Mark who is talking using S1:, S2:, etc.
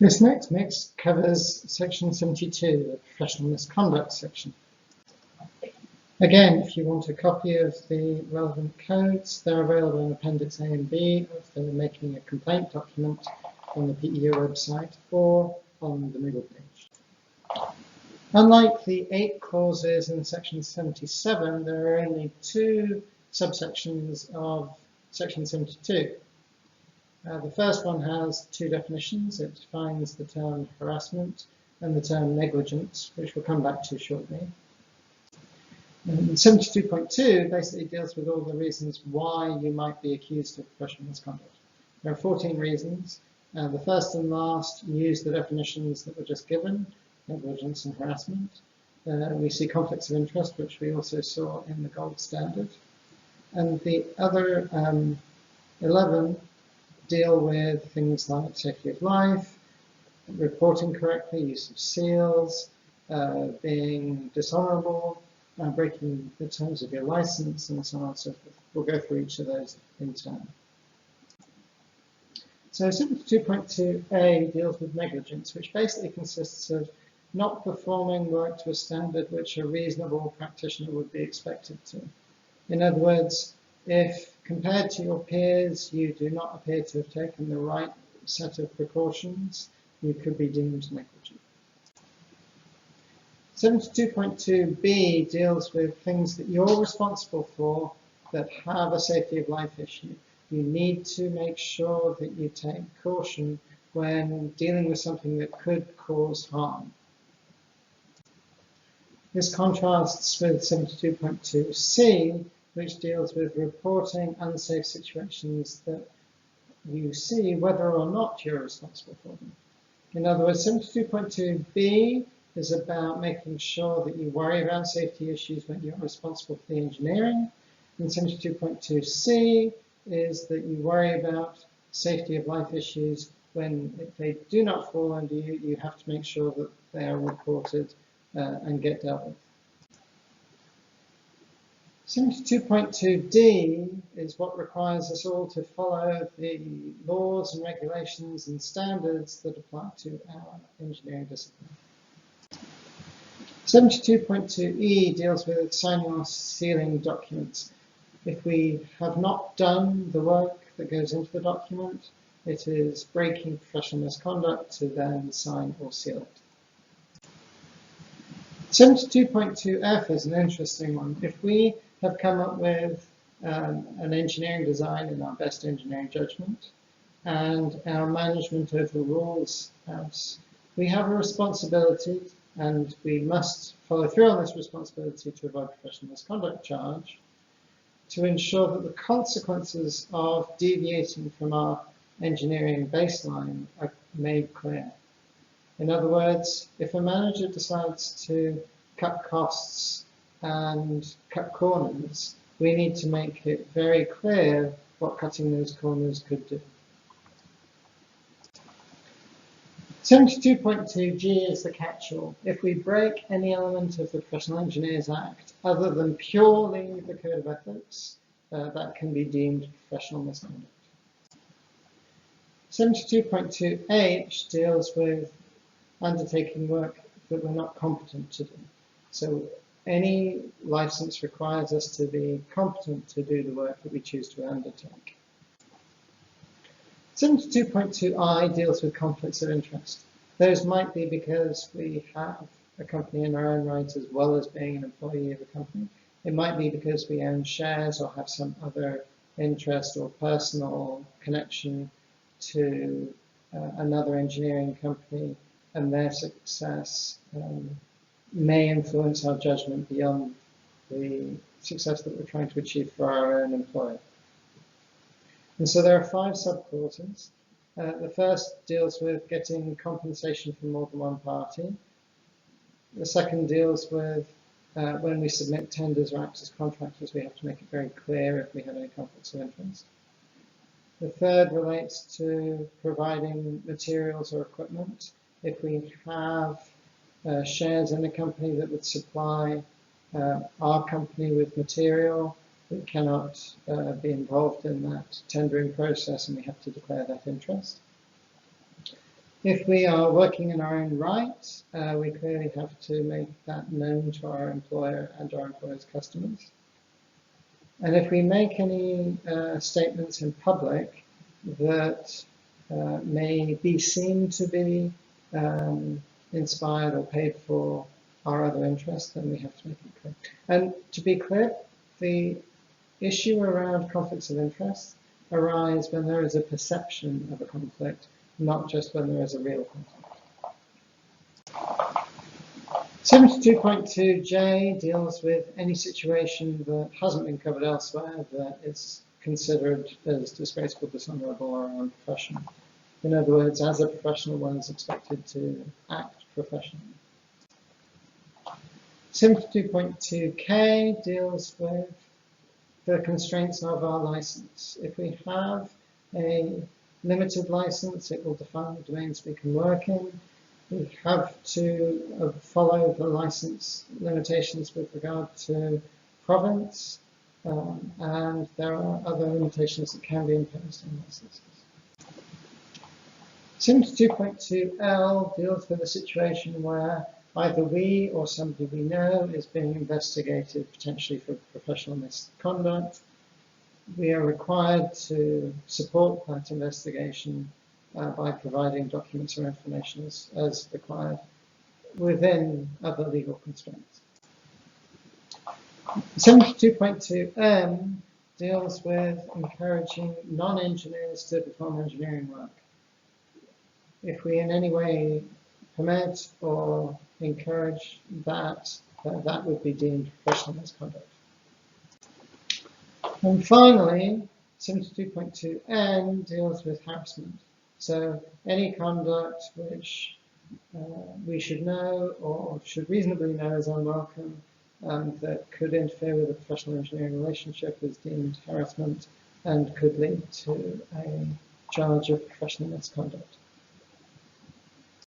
S1: This next mix covers section 72, the professional misconduct section. Again, if you want a copy of the relevant codes, they're available in Appendix A and B of the Making a Complaint document on the PEO website or on the Moodle page. Unlike the 8 clauses in section 77, there are only 2 subsections of section 72. The first one has 2 definitions. It defines the term harassment and the term negligence, which we'll come back to shortly. And 72.2 basically deals with all the reasons why you might be accused of professional misconduct. There are 14 reasons. The first and last use the definitions that were just given, negligence and harassment. We see conflicts of interest, which we also saw in the gold standard. And the other 11 deal with things like safety of life, reporting correctly, use of seals, being dishonorable, breaking the terms of your license, and so on and so forth. We'll go through each of those in turn. So 72.2a deals with negligence, which basically consists of not performing work to a standard which a reasonable practitioner would be expected to. In other words, if compared to your peers, you do not appear to have taken the right set of precautions, you could be deemed negligent. 72.2b deals with things that you're responsible for that have a safety of life issue. You need to make sure that you take caution when dealing with something that could cause harm. This contrasts with 72.2c, which deals with reporting unsafe situations that you see whether or not you're responsible for them. In other words, 72.2b is about making sure that you worry about safety issues when you're responsible for the engineering. And 72.2c is that you worry about safety of life issues when, if they do not fall under you, you have to make sure that they are reported and get dealt with. 72.2d is what requires us all to follow the laws and regulations and standards that apply to our engineering discipline. 72.2e deals with signing or sealing documents. If we have not done the work that goes into the document, it is breaking professional misconduct to then sign or seal it. 72.2f is an interesting one. If we have come up with an engineering design in our best engineering judgment, and our management overrules us, we have a responsibility, and we must follow through on this responsibility to avoid professional misconduct charge, to ensure that the consequences of deviating from our engineering baseline are made clear. In other words, if a manager decides to cut costs and cut corners, we need to make it very clear what cutting those corners could do. 72.2g is the catch-all. If we break any element of the Professional Engineers Act other than purely the Code of Ethics, that can be deemed professional misconduct. 72.2h deals with undertaking work that we're not competent to do. So any license requires us to be competent to do the work that we choose to undertake. 72.2i deals with conflicts of interest. Those might be because we have a company in our own right as well as being an employee of a company. It might be because we own shares or have some other interest or personal connection to another engineering company, and their success may influence our judgment beyond the success that we're trying to achieve for our own employer. And so there are 5 subclauses. The first deals with getting compensation from more than one party. The second deals with when we submit tenders or act as contractors, we have to make it very clear if we have any conflicts of interest. The third relates to providing materials or equipment. If we have shares in a company that would supply our company with material, we cannot be involved in that tendering process, and we have to declare that interest. If we are working in our own right, we clearly have to make that known to our employer and our employer's customers. And if we make any statements in public that may be seen to be inspired or paid for our other interests, then we have to make it clear. And to be clear, the issue around conflicts of interest arise when there is a perception of a conflict, not just when there is a real conflict. 72.2J deals with any situation that hasn't been covered elsewhere that is considered as disgraceful, dishonorable, or unprofessional. In other words, as a professional, one is expected to act professionally. 72.2K deals with the constraints of our license. If we have a limited license, it will define the domains we can work in. We have to follow the license limitations with regard to province, and there are other limitations that can be imposed on licenses. 72.2L deals with a situation where either we or somebody we know is being investigated potentially for professional misconduct. We are required to support that investigation by providing documents or information as required within other legal constraints. 72.2M deals with encouraging non-engineers to perform engineering work. If we in any way permit or encourage that, that would be deemed professional misconduct. And finally, 72.2N deals with harassment. So any conduct which we should know or should reasonably know is unwelcome that could interfere with a professional engineering relationship is deemed harassment and could lead to a charge of professional misconduct.